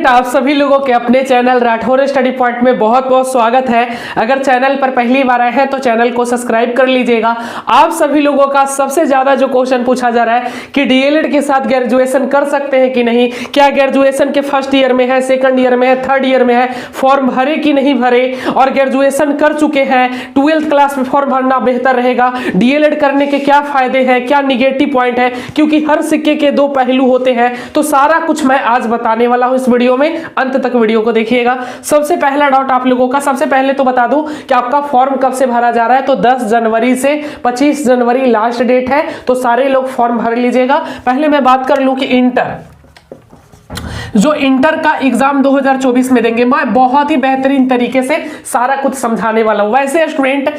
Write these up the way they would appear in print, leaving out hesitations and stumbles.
Student, आप सभी लोगों के अपने चैनल राठौर स्टडी पॉइंट में बहुत बहुत स्वागत है। अगर चैनल पर पहली बार आए हैं तो चैनल को सब्सक्राइब कर लीजिएगा। आप सभी लोगों का सबसे ज्यादा जो क्वेश्चन पूछा जा रहा है कि डीएलएड के साथ ग्रेजुएशन कर सकते हैं कि नहीं, क्या ग्रेजुएशन के फर्स्ट ईयर में है, सेकंड ईयर में है, थर्ड ईयर में है, फॉर्म भरे कि नहीं भरे, और ग्रेजुएशन कर चुके हैं 12th क्लास में फॉर्म भरना बेहतर रहेगा। डीएलएड करने के क्या फायदे हैं, क्या निगेटिव पॉइंट है, क्योंकि हर सिक्के के दो पहलू होते हैं। तो सारा कुछ मैं आज बताने वाला हूं इस वीडियो में, अंत तक वीडियो को देखिएगा। सबसे पहला डाउट आप लोगों का, सबसे पहले तो बता दूं कि आपका फॉर्म कब से भरा जा रहा है। तो 10 जनवरी से 25 जनवरी लास्ट डेट है, तो सारे लोग फॉर्म भर लीजिएगा। पहले मैं बात कर लूं कि इंटर का एग्जाम 2024 में देंगे, मैं बहुत ही बेहतरीन तरीके से सारा कुछ समझाने वाला हूं। वैसे स्टूडेंट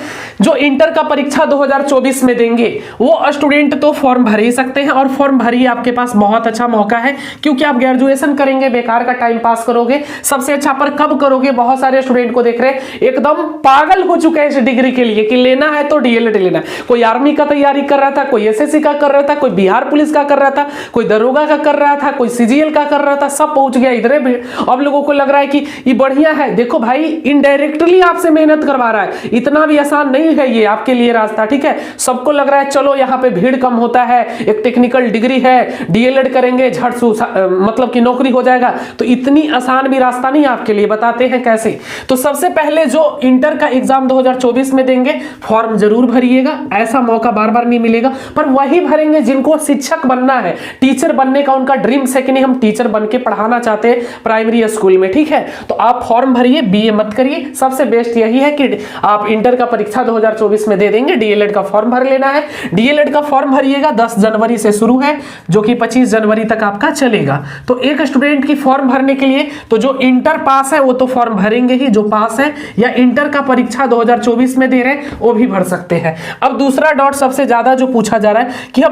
जो इंटर का परीक्षा 2024 में देंगे वो स्टूडेंट तो फॉर्म भर ही सकते हैं, और फॉर्म भरिए, आपके पास बहुत अच्छा मौका है, क्योंकि आप ग्रेजुएशन करेंगे, बेकार का टाइम पास करोगे। सबसे अच्छा पर कब करोगे, बहुत सारे स्टूडेंट को देख रहे हैं एकदम पागल हो चुके हैं इस डिग्री के लिए कि लेना है तो डीएलएड लेना है। कोई आर्मी का तैयारी कर रहा था, कोई एसएससी का कर रहा था, कोई बिहार पुलिस का कर रहा था, कोई दरोगा का कर रहा था, कोई सीजीएल का कर रहा था, सब पहुंच गया इधर भी। अब लोगों को लग रहा है कि ये बढ़िया है। देखो भाई, इनडायरेक्टली आपसे मेहनत करवा रहा है, इतना भी आसान नहीं है ये आपके लिए रास्ता, ठीक है। सबको लग रहा है चलो यहाँ पे भीड़ कम होता है, एक टेक्निकल डिग्री है, डीएलएड करेंगे झट मतलब कि नौकरी हो जाएगा। तो इतनी आसान भी रास्ता नहीं आपके लिए, बताते हैं कैसे। तो सबसे पहले जो इंटर का एग्जाम 2024 में देंगे, फॉर्म जरूर भरिएगा, ऐसा मौका बार बार नहीं मिलेगा। पर वही भरेंगे जिनको शिक्षक बनना है, टीचर बनने का उनका ड्रीम्स है कि नहीं हम टीचर बन के पढ़ाना चाहते हैं प्राइमरी स्कूल में, ठीक है। तो आप फॉर्म भरिए, बीए मत करिए। सबसे बेस्ट यही है कि आप इंटर का परीक्षा 2024 में दे देंगे, डीएलएड का फॉर्म भर लेना है। डीएलएड का फॉर्म भरिएगा, 10 जनवरी से शुरू है, जो कि 25 जनवरी तक आपका चलेगा। तो एक स्टूडेंट की फॉर्म भरने के लिए तो जो इंटर पास है वो तो फॉर्म भरेंगे ही, जो पास है या इंटर का परीक्षा 2024 में दे रहे हैं वो भी भर सकते हैं। अब दूसरा डाउट सबसे ज्यादा जो पूछा जा रहा है कि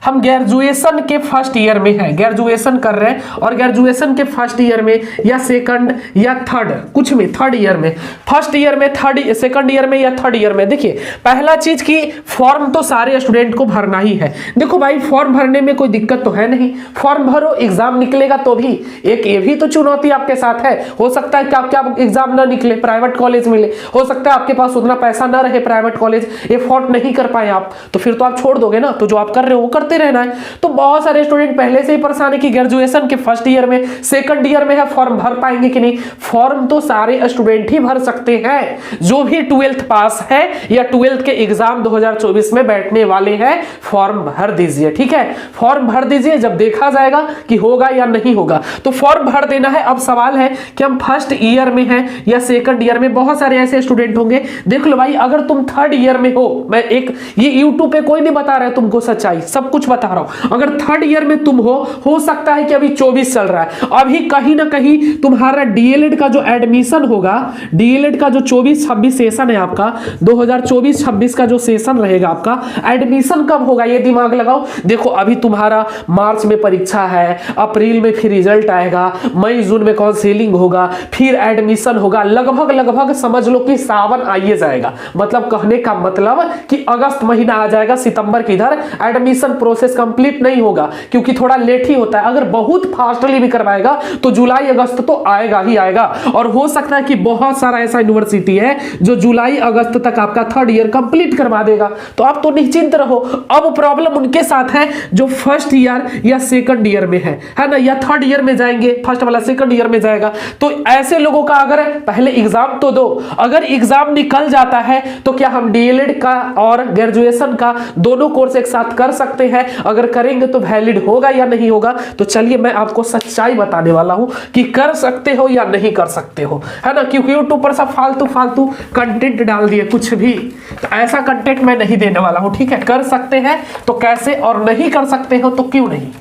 हम ग्रेजुएशन के फर्स्ट ईयर में है, ग्रेजुएशन कर रहे हैं, और ग्रेजुएशन के फर्स्ट ईयर में या सेकंड या थर्ड, कुछ में थर्ड ईयर में, फर्स्ट ईयर में, थर्ड सेकंड ईयर में या थर्ड ईयर में। देखिए पहला चीज की फॉर्म तो सारे स्टूडेंट को भरना ही है। देखो भाई, फॉर्म भरने में कोई दिक्कत तो है नहीं, फॉर्म भरो, एग्जाम निकलेगा तो भी एक ये भी तो चुनौती आपके साथ है। हो सकता है कि आपके एग्जाम ना निकले, प्राइवेट कॉलेज मिले, हो सकता है आपके पास उतना पैसा ना रहे, प्राइवेट कॉलेज एफोर्ड नहीं कर पाए आप, तो फिर तो आप छोड़ दोगे ना। तो जो आप कर रहे हो वो करते रहना है। तो बहुत सारे स्टूडेंट पहले से ही परेशान है कि ग्रेजुएशन के फर्स्ट ईयर में, सेकंड ईयर में है, फॉर्म भर पाएंगे कि नहीं। फॉर्म तो सारे स्टूडेंट ही भर सकते हैं जो भी 12th पास है या 12th के एग्जाम 2024 में बैठने वाले हैं। फॉर्म भर दीजिए, ठीक है, फॉर्म भर दीजिए, जब देखा जाएगा कि होगा या नहीं होगा तो फॉर्म भर देना है। अब सवाल है कि हम फर्स्ट ईयर में हैं या सेकंड ईयर में। बहुत सारे ऐसे स्टूडेंट होंगे, देख लो भाई, अगर तुम थर्ड ईयर में हो, मैं एक ये यूट्यूब पे कोई नहीं बता रहा है तुमको सच्चाई, सब कुछ बता रहा हूं। अगर थर्ड ईयर में तुम हो सकता है कि अभी 24 चल रहा है, अभी कहीं ना कहीं तुम्हारा डीएलएड का जो एडमिशन होगा, डीएलएड का जो 24-26 सेशन है आपका, 2024-26 का जो सेशन रहेगा आपका, एडमिशन कब होगा ये दिमाग लगाओ। देखो अभी तुम्हारा मार्च में परीक्षा है, अप्रैल में फिर रिजल्ट आएगा, मई जून में काउंसलिंग होगा, फिर एडमिशन होगा, लगभग समझ लो कि सावन आइए जाएगा। मतलब कहने का मतलब कि अगस्त महीना आ जाएगा, सितंबर की इधर एडमिशन प्रोसेस कंप्लीट नहीं होगा, क्योंकि थोड़ा लेट ही होता है। अगर बहुत फास्टली भी करवाएगा तो जुलाई अगस्त तो आएगा ही आएगा। और हो सकता है कि बहुत सारा ऐसा यूनिवर्सिटी है जो जुलाई अगस्त तक आपका थर्ड ईयर कंप्लीट करवा देगा। तो आप तो निश्चिंत रहो। अब प्रॉब्लम उनके साथ है जो फर्स्ट ईयर या सेकंड ईयर में है ना, या थर्ड ईयर में जाएंगे, फर्स्ट वाला सेकंड ईयर में जाएगा। तो ऐसे लोगों का अगर पहले एग्जाम तो दो, अगर एग्जाम निकल जाता है तो क्या हम डीएलएड का और ग्रेजुएशन का दोनों कोर्स एक साथ कर सकते हैं? अगर करेंगे तो वैलिड होगा या नहीं होगा? तो चलिए मैं आपको सच्चाई बताने वाला हूं कि कर सकते हो या नहीं कर सकते हो, है ना। क्योंकि यूट्यूब पर सब फालतू कंटेंट डाल दिए कुछ भी, तो ऐसा कंटेंट मैं नहीं देने वाला हूं, ठीक है। कर सकते हैं तो कैसे, और नहीं कर सकते हो तो क्यों नहीं।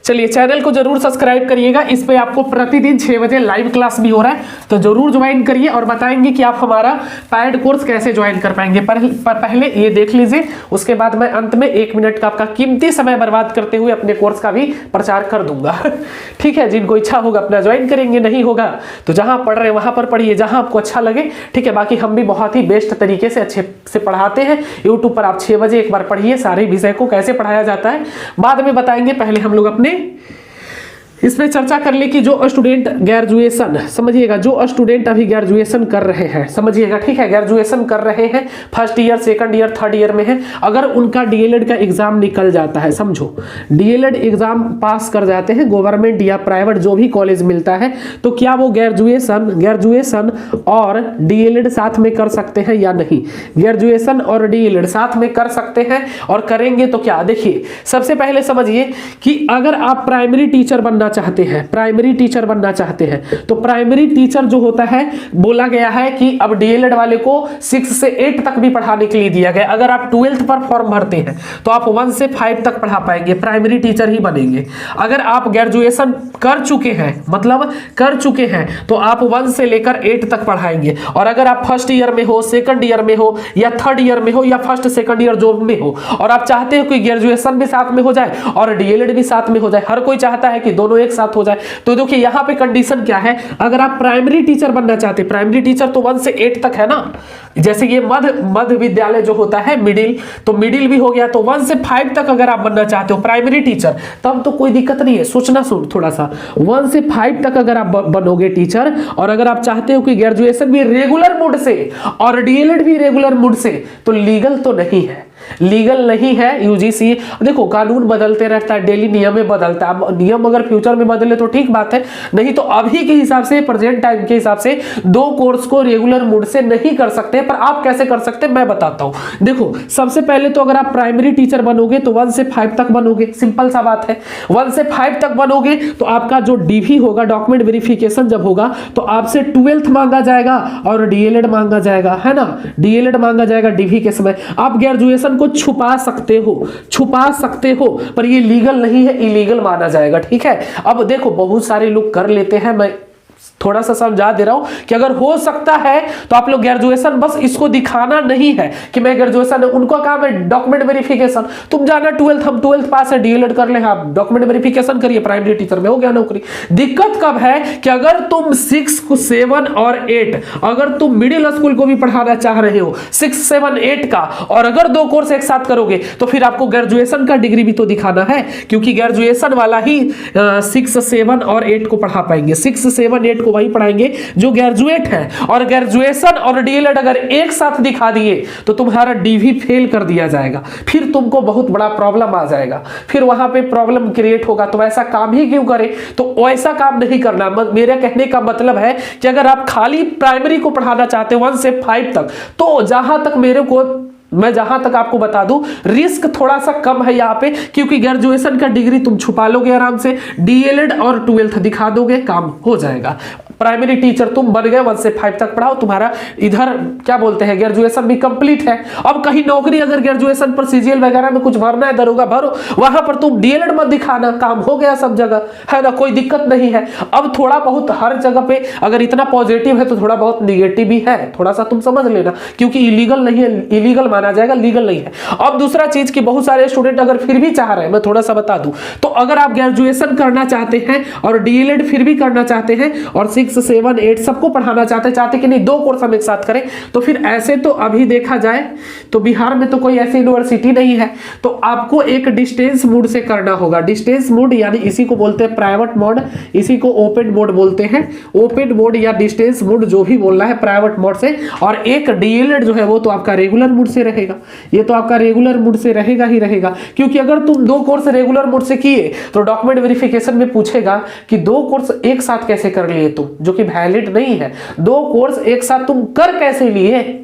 चलिए चैनल को जरूर सब्सक्राइब करिएगा, इस पे आपको प्रतिदिन 6 बजे लाइव क्लास भी हो रहा है, तो जरूर ज्वाइन करिए और बताएंगे कि आप हमारा पैड कोर्स कैसे ज्वाइन कर पाएंगे। पर पहले ये देख लीजिए, उसके बाद मैं अंत में 1 मिनट का आपका कीमती समय बर्बाद करते हुए अपने कोर्स का भी प्रचार कर दूंगा ठीक है। जिनको इच्छा होगा अपना ज्वाइन करेंगे, नहीं होगा तो जहां पढ़ रहे हैं वहां पर पढ़िए, जहां आपको अच्छा लगे, ठीक है। बाकी हम भी बहुत ही बेस्ट तरीके से अच्छे से पढ़ाते हैं। यूट्यूब पर आप 6 बजे एक बार पढ़िए, सारे विषय को कैसे पढ़ाया जाता है बाद में बताएंगे। पहले हम लोग अपने इसमें चर्चा कर ले कि जो स्टूडेंट ग्रेजुएशन, समझिएगा, जो स्टूडेंट अभी ग्रेजुएशन कर रहे हैं, समझिएगा, ठीक है, ग्रेजुएशन कर रहे हैं, first year, second year, third year में है, अगर उनका डीएलएड का एग्जाम निकल जाता है, समझो डीएलएड एग्जाम पास कर जाते हैं, गवर्नमेंट या प्राइवेट जो भी कॉलेज मिलता है, तो क्या वो ग्रेजुएशन और डीएलएड साथ में कर सकते हैं या नहीं? ग्रेजुएशन और डीएलएड साथ में कर सकते हैं, और करेंगे तो क्या? देखिए, सबसे पहले समझिए कि अगर आप प्राइमरी टीचर बनना चाहते हैं, प्राइमरी टीचर बनना चाहते हैं, तो प्राइमरी टीचर जो होता है, बोला गया है कि अब डीएलएड वाले को 6 से 8 तक भी पढ़ाने के लिए दिया गया। अगर आप 12th पर फॉर्म भरते हैं तो आप 1 से 5 तक पढ़ा पाएंगे, प्राइमरी टीचर ही बनेंगे। अगर आप ग्रेजुएशन कर चुके हैं, मतलब कर चुके हैं, तो आप 1 से लेकर 8 तक पढ़ाएंगे। और अगर आप फर्स्ट ईयर में हो, सेकंड ईयर में हो, या थर्ड ईयर में हो, या फर्स्ट सेकंड ईयर जो में हो, और आप चाहते हो कि ग्रेजुएशन भी साथ में हो जाए और डीएलएड भी साथ में हो जाए, हर कोई चाहता है कि दोनों एक साथ हो जाए, तो देखिए यहाँ पे कंडीशन क्या है। अगर आप प्राइमरी टीचर बनना चाहते हैं, प्राइमरी टीचर तो 1 से 8 तक है ना, जैसे ये मध्य विद्यालय जो होता है मिडिल, तो मिडिल भी हो गया, तो 1 से 5 तक अगर आप बनना चाहते हो प्राइमरी टीचर, तब तो कोई दिक्कत नहीं है। सोचना थोड़ा सा, 1 से 5 तक अगर आप बनोगे टीचर, और अगर आप चाहते हो कि ग्रेजुएशन भी रेगुलर मोड से और डीएलएड भी रेगुलर मोड से, तो लीगल तो नहीं है, लीगल नहीं है। यूजीसी, देखो कानून बदलते रहता है, डेली नियम बदलता है, नियम अगर फ्यूचर में बदले तो ठीक बात है, नहीं तो अभी के हिसाब से, प्रेजेंट टाइम के हिसाब से 2 कोर्स को रेगुलर मोड से नहीं कर सकते। पर आप कैसे कर सकते हैं मैं बताता हूं। देखो, सबसे पहले तो अगर आप प्राइमरी टीचर बनोगे तो 1 से 5 तक बनोगे, सिंपल सा बात है। 1 से 5 तक बनोगे तो आपका जो डीवी होगा, डॉक्यूमेंट वेरिफिकेशन जब होगा, तो आपसे 12th मांगा जाएगा और डीएलएड मांगा जाएगा, है ना, डीएलएड मांगा जाएगा डीवी के समय। आप ग्रेजुएशन को छुपा सकते हो, पर ये लीगल नहीं है, इलीगल माना जाएगा, ठीक है। अब देखो, बहुत सारे लोग कर लेते हैं, मैं थोड़ा सा समझा दे रहा हूं कि अगर हो सकता है तो आप लोग ग्रेजुएशन, बस इसको दिखाना नहीं है कि मैं ग्रेजुएशन है, उनका काम है डॉक्यूमेंट वेरिफिकेशन। तुम जाना 12th, हम 12th पास है, डीएलएड कर ले, आप डॉक्यूमेंट वेरिफिकेशन करिए, प्राइमरी टीचर में हो गया नौकरी। दिक्कत कब है कि अगर तुम 6, 7 और 8, अगर तुम मिडिल स्कूल को भी पढ़ाना चाह रहे हो, 6, 7, 8 का, और अगर 2 कोर्स एक साथ करोगे, तो फिर आपको ग्रेजुएशन का डिग्री भी तो दिखाना है, क्योंकि ग्रेजुएशन वाला ही 6, 7 और 8 को पढ़ा पाएंगे। 6, 7, 8 को वही पढ़ाएंगे जो ग्रेजुएट है, और ग्रेजुएशन और डीएलएड अगर एक साथ दिखा दिए तो तुम्हारा डीवी फेल कर दिया जाएगा, फिर तुमको बहुत बड़ा प्रॉब्लम आ जाएगा, फिर वहां पे प्रॉब्लम क्रिएट होगा। तो ऐसा काम ही क्यों करें? तो ऐसा काम नहीं करना। मेरे कहने का मतलब है कि अगर आप खाली प्राइमरी को पढ़ाना चाहते हो 1 से 5 तक, तो मैं जहां तक आपको बता दूं, रिस्क थोड़ा सा कम है यहाँ पे, क्योंकि ग्रेजुएशन का डिग्री तुम छुपा लोगे आराम से, डीएलएड और 12th दिखा दोगे, काम हो जाएगा। प्राइमरी टीचर तुम बन गए, 1 से 5 तक पढ़ाओ, तुम्हारा इधर क्या बोलते हैं ग्रेजुएशन भी कंप्लीट है। अब कहीं नौकरी अगर ग्रेजुएशन पर सीजीएल वगैरह में कुछ भरना है, दरोगा भरो, वहां पर तुम डीएलएड मत दिखाना, काम हो गया सब जगह, है ना, कोई दिक्कत नहीं है। अब थोड़ा बहुत हर जगह पे अगर इतना पॉजिटिव है तो थोड़ा बहुत निगेटिव भी है, थोड़ा सा तुम समझ लेना, क्योंकि इलीगल नहीं है, इलीगल माना जाएगा, लीगल नहीं है। अब दूसरा चीज कि बहुत सारे स्टूडेंट अगर फिर भी चाह रहे हैं, मैं थोड़ा सा बता दूं, तो अगर आप ग्रेजुएशन करना चाहते हैं और डीएलएड फिर भी करना चाहते हैं, और 6, 7, 8 सबको पढ़ाना चाहते कि नहीं 2 कोर्स हम एक साथ करें, तो फिर ऐसे तो अभी देखा जाए तो बिहार में तो कोई ऐसी यूनिवर्सिटी नहीं है, तो आपको एक डिस्टेंस मोड से करना होगा। डिस्टेंस मोड यानी इसी को बोलते हैं प्राइवेट मोड, इसी को ओपन मोड बोलते हैं, ओपन मोड या डिस्टेंस मोड जो भी बोलना है, प्राइवेट मोड से। और एक डीएलएड जो है वो तो आपका रेगुलर मोड से रहेगा, ये तो आपका रेगुलर मोड से रहेगा ही रहेगा, क्योंकि अगर तुम 2 कोर्स रेगुलर मोड से किए तो डॉक्यूमेंट वेरिफिकेशन में पूछेगा कि 2 कोर्स एक साथ कैसे कर लिए तुम, जो कि वैलिड नहीं है। 2 कोर्स एक साथ तुम कर कैसे लिए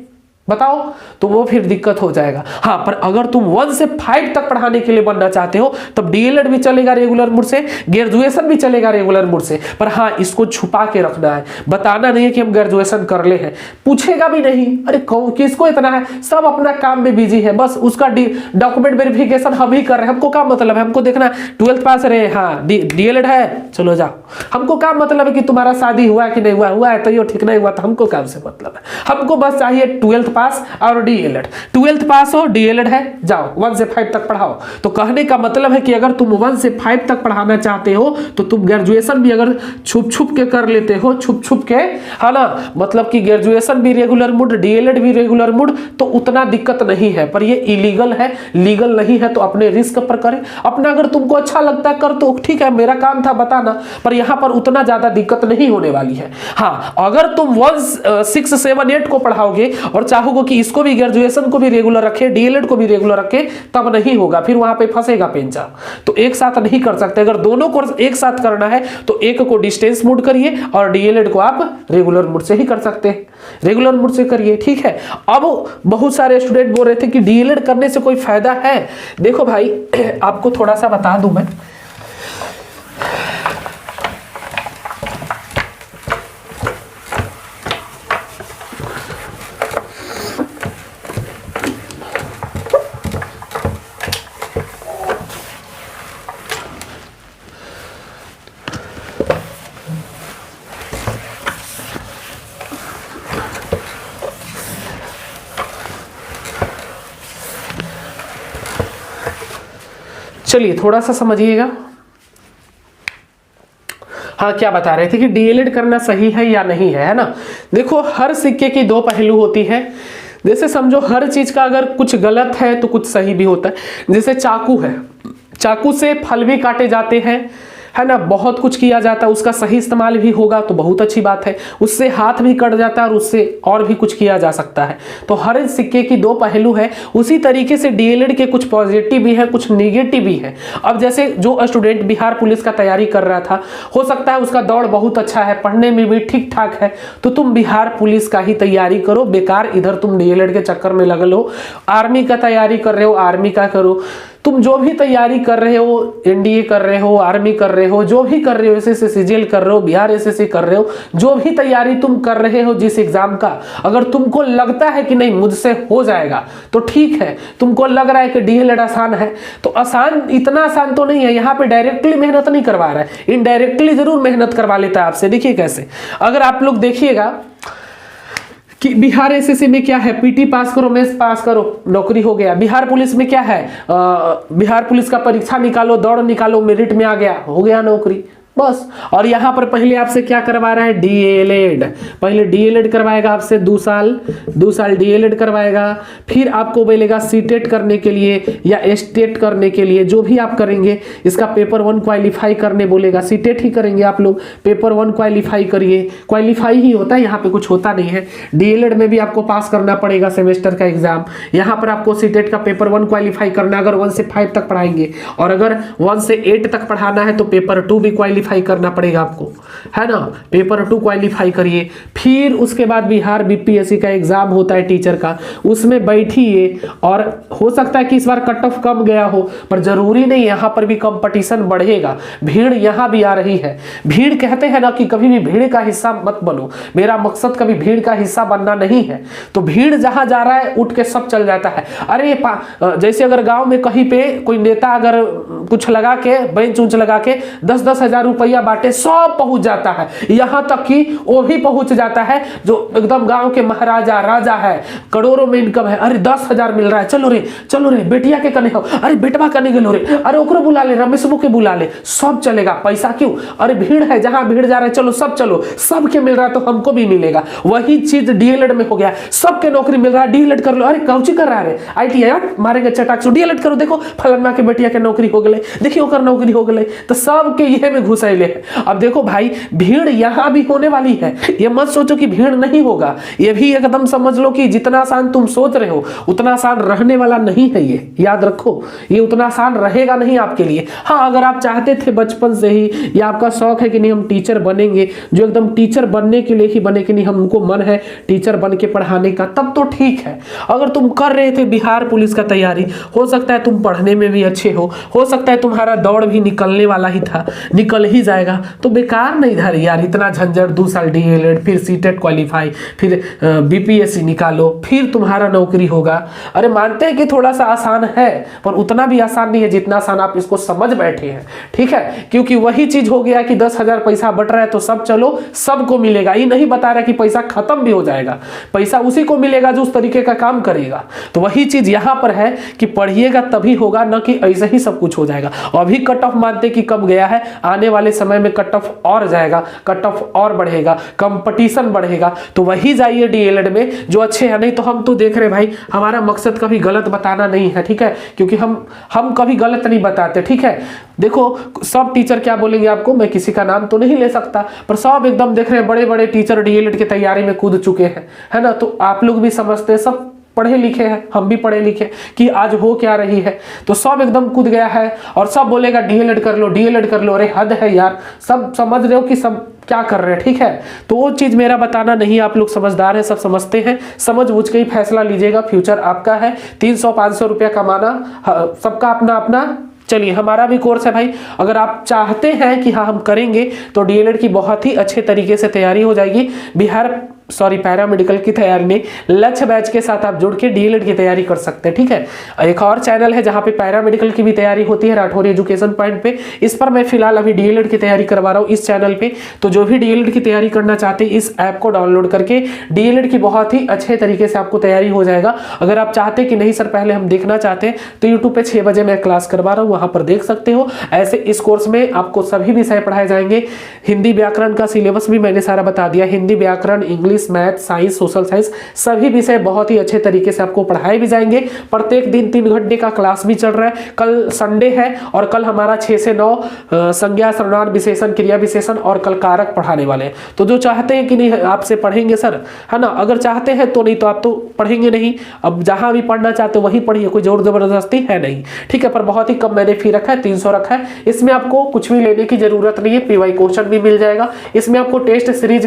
बताओ, तो वो फिर दिक्कत हो जाएगा। हाँ, पर अगर तुम 1 से 5 तक पढ़ाने के लिए बनना चाहते हो, तब डीएलएड भी चलेगा रेगुलर मोड से, ग्रेजुएशन भी चलेगा रेगुलर मोड से। पर हाँ, इसको छुपा के रखना है, बताना नहीं है कि हम ग्रेजुएशन कर ले हैं, पूछेगा भी नहीं, अरे किसको इतना है, सब अपना काम में बिजी है, बस उसका डॉक्यूमेंट वेरिफिकेशन हम ही कर रहे हैं, हमको क्या मतलब है, हमको देखना 12th पास रहे, हाँ डीएलएड है, चलो जाओ, हमको क्या मतलब है कि तुम्हारा शादी हुआ है कि नहीं हुआ है तो ये ठीक नहीं हुआ, तो हमको काम से मतलब है, हमको बस चाहिए 12th पास और डीएलएड, 12th पास हो, डीएलएड है, जाओ 1 से 5 तक पढ़ाओ। तो कहने का मतलब है कि अगर तुम 1 से 5 तक पढ़ाना चाहते हो तो तुम ग्रेजुएशन भी अगर छुप छुप के कर लेते हो, छुप छुप के, है ना, मतलब कि ग्रेजुएशन भी रेगुलर मोड, डीएलएड भी रेगुलर मोड, तो उतना दिक्कत नहीं है। पर ये इलीगल है, लीगल नहीं है, तो अपने रिस्क पर करें। अपना अगर तुमको अच्छा लगता है कर तो ठीक है, मेरा काम था बताना, पर यहां पर उतना ज्यादा दिक्कत नहीं होने वाली है। हाँ, अगर तुम 1, 6, 7, 8 को पढ़ाओगे और चाहोगे कि इसको भी ग्रेजुएशन को भी रेगुलर रखे, डीएलएड को भी रेगुलर रखे, तब नहीं होगा, फिर वहां पे फंसेगा पेंचा। तो एक साथ नहीं कर सकते। अगर दोनों कोर्स एक साथ करना है तो एक को डिस्टेंस मोड करिए और डीएलएड को आप रेगुलर मोड से ही कर सकते हैं, रेगुलर मोड से करिए, ठीक है। अब बहुत सारे स्टूडेंट बोल रहे थे कि डीएलएड करने से कोई फायदा है। देखो भाई, आपको थोड़ा सा बता दूं मैं, चलिए थोड़ा सा समझिएगा। हाँ, क्या बता रहे थे कि डीएलएड करना सही है या नहीं है ना। देखो, हर सिक्के की दो पहलू होती है। जैसे समझो, हर चीज का अगर कुछ गलत है तो कुछ सही भी होता है। जैसे चाकू है, चाकू से फल भी काटे जाते हैं, है ना, बहुत कुछ किया जाता है, उसका सही इस्तेमाल भी होगा तो बहुत अच्छी बात है। उससे हाथ भी कट जाता है और उससे और भी कुछ किया जा सकता है। तो हर सिक्के की दो पहलू है। उसी तरीके से डीएलएड के कुछ पॉजिटिव भी है, कुछ नेगेटिव भी है। अब जैसे जो स्टूडेंट बिहार पुलिस का तैयारी कर रहा था, हो सकता है उसका दौड़ बहुत अच्छा है, पढ़ने में भी ठीक ठाक है, तो तुम बिहार पुलिस का ही तैयारी करो। बेकार इधर तुम डीएलएड के चक्कर में लग लो। आर्मी का तैयारी कर रहे हो, आर्मी का करो। तुम जो भी तैयारी कर रहे हो, एनडीए कर रहे हो, आर्मी कर रहे हो, जो भी कर रहे हो, एसएससी सीजीएल कर रहे हो, बिहार एसएससी कर रहे हो, जो भी तैयारी तुम कर रहे हो जिस एग्जाम का, अगर तुमको लगता है कि नहीं मुझसे हो जाएगा तो ठीक है। तुमको लग रहा है कि डीएलएड आसान है, तो आसान, इतना आसान तो नहीं है। यहाँ पे डायरेक्टली मेहनत नहीं करवा रहा है, इनडायरेक्टली जरूर मेहनत करवा लेता है आपसे। देखिए कैसे, अगर आप लोग देखिएगा कि बिहार एसएससी में क्या है, पीटी पास करो, मेंस पास करो, नौकरी हो गया। बिहार पुलिस में क्या है, बिहार पुलिस का परीक्षा निकालो, दौड़ निकालो, मेरिट में आ गया, हो गया नौकरी, बस। और यहां पर पहले आपसे क्या करवा रहा है, डीएलएड। पहले डीएलएड करवाएगा आपसे 2 साल डीएलएड करवाएगा। फिर आपको बोलेगा सीटेट करने के लिए या स्टेट करने के लिए, जो भी आप करेंगे, इसका पेपर 1 क्वालिफाई करने बोलेगा। सीटेट ही करेंगे आप लोग, पेपर 1 क्वालिफाई करिए। क्वालिफाई ही होता है, यहाँ पे कुछ होता नहीं है। डीएलएड में भी आपको पास करना पड़ेगा सेमेस्टर का एग्जाम। यहाँ पर आपको सीटेट का पेपर 1 क्वालिफाई करना, अगर 1 से 5 तक पढ़ाएंगे, और अगर 1 से 8 तक पढ़ाना है तो पेपर 2 भी क्वालिफाई करना पड़ेगा आपको, है ना। पेपर 2 क्वालिफाई करिए। फिर उसके बाद बिहार बीपीएससी का एग्जाम होता है टीचर का, उसमें बैठिए। और हो सकता है कि इस बार कट ऑफ कम गया हो, पर जरूरी नहीं, यहां पर भी कंपटीशन बढ़ेगा। भीड़ यहां भी आ रही है। भीड़ कहते हैं ना कि कभी भी भीड़ का हिस्सा मत बनो। मेरा मकसद कभी भीड़ का हिस्सा बनना नहीं है। तो भीड़ जहां जा रहा है उठ के सब चल जाता है। अरे जैसे अगर गांव में कहीं पे कोई नेता अगर कुछ लगा के, बेंच उंच लगा के 10-10 हजार रुपया बांटे, सब पहुंच जाता है। यहां तक कि वो भी पहुंच जाता है जो एकदम गांव के महाराजा राजा है, करोड़ों में इनकम है। अरे 10,000 मिल रहा है, चलो रे बेटिया के कने हो, अरे बेटवा कने गेलो रे, अरे ओकरो बुला ले, रमेशबू के बुला ले, सब चलेगा। पैसा क्यों, अरे भीड़ है, जहां भीड़ जा रहा है, चलो सब चलो, सबके मिल रहा है तो हमको भी मिलेगा। वही चीज डीएलएड में हो गया, सबके नौकरी मिल रहा है, डीएलएड कर लो। अरे कौची कर रहा है, आईटीआई मारेंगे चटाक से, डीएलएड करो, देखो फलनमा के बेटिया के नौकरी हो गई, देखिए ओकर नौकरी हो गई। तो सबके ये में घुसैले है। अब देखो भाई, भीड़ यहां भी होने वाली है। ये मत सोचो कि भीड़ नहीं होगा, ये भी एकदम समझ लो कि जितना आसान तुम सोच रहे हो उतना आसान रहने वाला नहीं है। ये याद रखो, ये उतना आसान रहेगा नहीं आपके लिए। हाँ, अगर आप चाहते थे बचपन से ही, या आपका शौक है कि नहीं हम टीचर बनेंगे, जो एकदम टीचर बनने के लिए ही बने कि नहीं हमको मन है टीचर बन के पढ़ाने का, तब तो ठीक है। अगर तुम कर रहे थे बिहार पुलिस का तैयारी, हो सकता है तुम पढ़ने में भी अच्छे हो सकता है तुम्हारा दौड़ भी निकलने वाला ही था, निकल ही जाएगा, तो बेकार नहीं धरी यार, इतना झंझट, 2 साल डीएलएड, फिर सीटेट क्वालिफाई, फिर बीपीएससी निकालो, फिर तुम्हारा नौकरी होगा। अरे मानते हैं कि थोड़ा सा आसान है, पर उतना भी आसान नहीं है जितना आसान आप इसको समझ बैठे हैं, ठीक है। क्योंकि वही चीज हो गया कि 10,000 पैसा बट रहा है तो सब चलो सबको मिलेगा, ये नहीं बता रहा कि पैसा खत्म भी हो जाएगा, पैसा उसी को मिलेगा जो उस तरीके का काम करेगा। तो वही चीज यहां पर है कि पढ़िएगा तभी होगा, न कि ऐसे ही सब कुछ हो जाएगा। अभी कट ऑफ मानते कि कम गया है, आने वाले समय में कट ऑफ और जाएगा, कट ऑफ और बढ़ेगा, कंपटीशन बढ़ेगा। तो वही जाइए डीएलएड में जो अच्छे हैं। नहीं तो हम तो देख रहे भाई, हमारा मकसद कभी गलत बताना नहीं है, ठीक है, क्योंकि हम कभी गलत नहीं बताते, ठीक है। देखो सब टीचर क्या बोलेंगे आपको, मैं किसी का नाम तो नहीं ले सकता, पर सब एकदम देख रहे हैं बड़े बड़े टीचर डीएलएड की तैयारी में कूद चुके हैं, है ना। तो आप लोग भी समझते हैं, सब पढ़े लिखे हैं, हम भी पढ़े लिखे, कि आज हो क्या रही है। तो सब एकदम कूद गया है और सब बोलेगा डीएलएड कर लो, डीएलएड कर लो। अरे हद है यार, सब समझ रहे हो कि सब क्या कर रहे हैं, ठीक है। तो वो चीज मेरा बताना नहीं, आप लोग समझदार हैं, सब समझते हैं, समझ बुझ के ही फैसला लीजिएगा। फ्यूचर आपका है, 300-500 रुपया कमाना सबका अपना अपना। चलिए हमारा भी कोर्स है भाई, अगर आप चाहते हैं कि हाँ हम करेंगे तो डीएलएड की बहुत ही अच्छे तरीके से तैयारी हो जाएगी। पैरामेडिकल की तैयारी नहीं, लक्ष्य बैच के साथ आप जुड़ के डीएलएड की तैयारी कर सकते हैं, ठीक है। एक और चैनल है जहां पे पैरामेडिकल की भी तैयारी होती है, राठौर एजुकेशन पॉइंट पे। इस पर मैं फिलहाल अभी डीएलएड की तैयारी करवा रहा हूँ इस चैनल पे। तो जो भी डीएलएड की तैयारी करना चाहते हैं, इस ऐप को डाउनलोड करके डीएलएड की बहुत ही अच्छे तरीके से आपको तैयारी हो जाएगा। अगर आप चाहते कि नहीं सर पहले हम देखना चाहते हैं, तो यूट्यूब पे 6 बजे मैं क्लास करवा रहा हूँ, वहां पर देख सकते हो। ऐसे इस कोर्स में आपको सभी विषय पढ़ाए जाएंगे। हिंदी व्याकरण का सिलेबस भी मैंने सारा बता दिया, हिंदी व्याकरण, English, math, science, social science, सभी विषय बहुत ही अच्छे तरीके से आपको पढ़ाए भी जाएंगे। प्रत्येक दिन 3 घंटे का क्लास भी चल रहा है। कल संडे है और कल हमारा 6 से 9 संज्ञा, सर्वनाम, विशेषण, क्रिया विशेषण और कल कारक पढ़ाने वाले हैं। तो जो चाहते हैं कि नहीं आपसे पढ़ेंगे सर, है ना, अगर चाहते हैं तो, नहीं तो आप तो पढ़ेंगे नहीं। अब जहां भी पढ़ना चाहते हो वहीं पढ़िए, कोई जोर जबरदस्ती है नहीं, ठीक है। पर बहुत ही कम मैंने फी रखा है, 300 रखा है। इसमें आपको कुछ भी लेने की जरूरत नहीं है, पीवाई क्वेश्चन भी मिल जाएगा, इसमें आपको टेस्ट सीरीज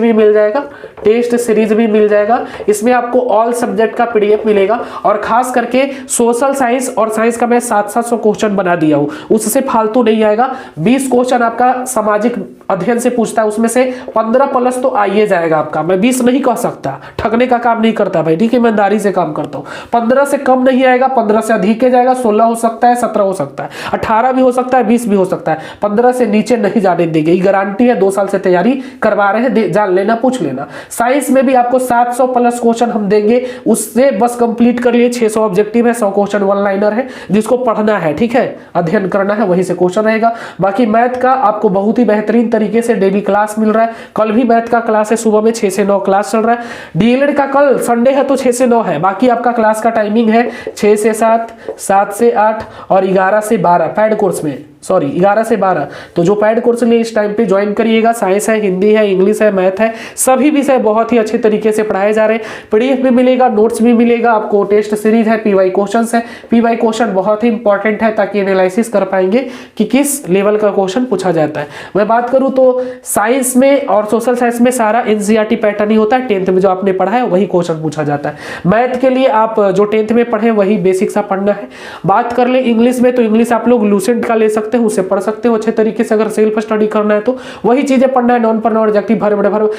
भी मिल जाएगा, इसमें आपको ऑल सब्जेक्ट का पीडीएफ मिलेगा। और खास करके सोशल साइंस और साइंस का मैं 700 क्वेश्चन बना दिया हूं, उससे फालतू नहीं आएगा। 20 क्वेश्चन आपका सामाजिक अध्ययन से पूछता है, उसमें से 15 प्लस तो आइए जाएगा आपका। मैं 20 नहीं कह सकता, ठगने का काम नहीं करता भाई, ठीक है, ईमानदारी से काम करता हूं। 15 से कम नहीं आएगा, 15 से अधिक जाएगा, 16 हो सकता है, 17 हो सकता है, 18 भी हो सकता है, 20 भी हो सकता है। 15 से नीचे नहीं जाने देंगे, ये गारंटी है। 2 साल से तैयारी करवा रहे हैं, जान लेना, पूछ लेना। साइंस में भी आपको 700 प्लस क्वेश्चन हम देंगे, उससे बस कंप्लीट कर लिए। 600 ऑब्जेक्टिव है, 100 क्वेश्चन वन लाइनर है, जिसको पढ़ना है, ठीक है, अध्ययन करना है, वहीं से क्वेश्चन रहेगा। बाकी मैथ का आपको बहुत ही बेहतरीन तरीके से डेली क्लास मिल रहा है। कल भी मैथ का क्लास है, सुबह में 6 से 9 क्लास चल रहा है। डीएलएड का कल संडे है तो 6 से 9 है, बाकी आपका क्लास का टाइमिंग है 6 से 7, 7 से 8 और 11 से 12 पैड कोर्स में, 11 से 12। तो जो पैड कोर्स लिए इस टाइम पे ज्वाइन करिएगा। साइंस है, हिंदी है, इंग्लिश है, मैथ है, सभी विषय बहुत ही अच्छे तरीके से पढ़ाए जा रहे हैं। पीडीएफ भी मिलेगा, नोट्स भी मिलेगा आपको, टेस्ट सीरीज है, पीवाई क्वेश्चंस है। पीवाई क्वेश्चन बहुत ही इंपॉर्टेंट है ताकि एनालिसिस कर पाएंगे कि किस लेवल का क्वेश्चन पूछा जाता है। मैं बात करूं तो साइंस में और सोशल साइंस में सारा एनसीईआरटी पैटर्न ही होता है, 10th में जो आपने पढ़ा है वही क्वेश्चन पूछा जाता है। मैथ के लिए आप जो 10th में पढ़े वही बेसिक सा पढ़ना है। बात कर ले इंग्लिश में, तो इंग्लिश आप लोग लूसेंट का ले सकते हो, उससे पढ़ सकते हो अच्छे तरीके से। अगर सेल्फ स्टडी करना है तो वही चीजें पढ़ना है, non pronoun adjective, verb,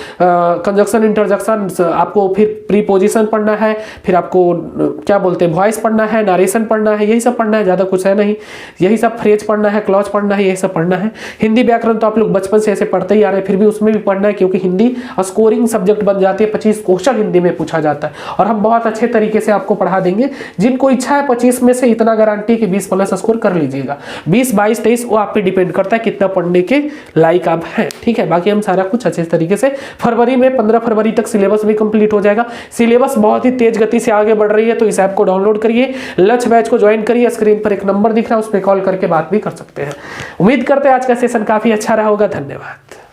conjunction, interjection, आपको फिर प्रीपोजिशन पढ़ना है, फिर आपको क्या बोलते हैं वॉइस पढ़ना है, नरेशन पढ़ना है, यही सब पढ़ना है, ज्यादा कुछ है नहीं। यही सब फ्रेज पढ़ना है, क्लॉज पढ़ना है, यही सब पढ़ना है। हिंदी व्याकरण तो आप लोग बचपन से ऐसे पढ़ते ही आ रहे हैं, फिर भी उसमें भी पढ़ना है, क्योंकि हिंदी स्कोरिंग सब्जेक्ट बन जाती है। 25 क्वेश्चन हिंदी में पूछा जाता है और हम बहुत अच्छे तरीके से आपको पढ़ा देंगे। जिनको इच्छा है 25 में से इतना गारंटी कि 20 प्लस स्कोर कर लीजिएगा। 20, 22, 23 वो आप पे डिपेंड करता है कितना पढ़ने के लायक आप हैं, ठीक है। बाकी हम सारा कुछ अच्छे तरीके से फरवरी में 15 फरवरी तक सिलेबस भी कंप्लीट हो जाएगा। सिलेबस बहुत ही तेज गति से आगे बढ़ रही है, तो इस ऐप को डाउनलोड करिए, लक्ष्य बैच को ज्वाइन करिए। स्क्रीन पर एक नंबर दिख रहा है, उस पर कॉल करके बात भी कर सकते हैं। उम्मीद करते हैं आज का सेशन काफी अच्छा रहा होगा। धन्यवाद।